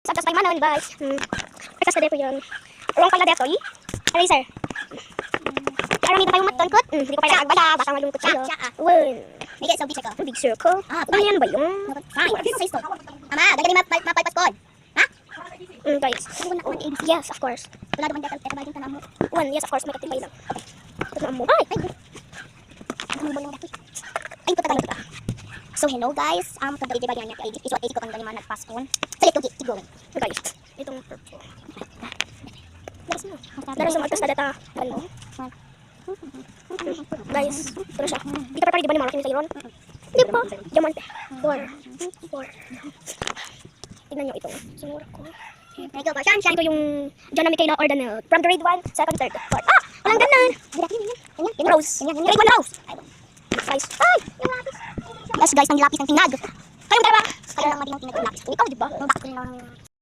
Sa adjust by manon by adjust na po yun. Wrong pala dito, eraser. Parang hindi tayo matangkot. Hindi ko pala agbala. Baka malungkot tayo. One. Make it so big circle. Big circle. Ganyan ba yung? Fine. This is size to. Ama, dagani mapalpas ko. Ha? Guys. Yes, of course. Wala naman dito ba din tanamo. One, yes, of course. May katibay lang. Ito mo. Ay! Ano ba lang dito? Ay, puta tayo. So hello guys. Kada i-diba yan niya ID. Isuot ko kang ganyan nagpass on. Select to keep going. Guys. Itong purple. Daras sa magtas na data. Ano? Guys, ito na siya. Di ka pa di ba ni Mark sa iron? Di ba? Diamante. 4. Tignan nyo ito. Sinura ko. Ito version siya. Ito yung John Michaela Ordonel. From the grade 1, 2nd, 3rd, 4th. Ah! Walang ganan! Rose. Grade 1 Rose. Guys. Ay! Yung lapis. Yes guys, ang lapis ng tinag. Kayong dalawa. Kaya lang madinang tinag yung lapis. Ikaw, di ba? Bakit ko lang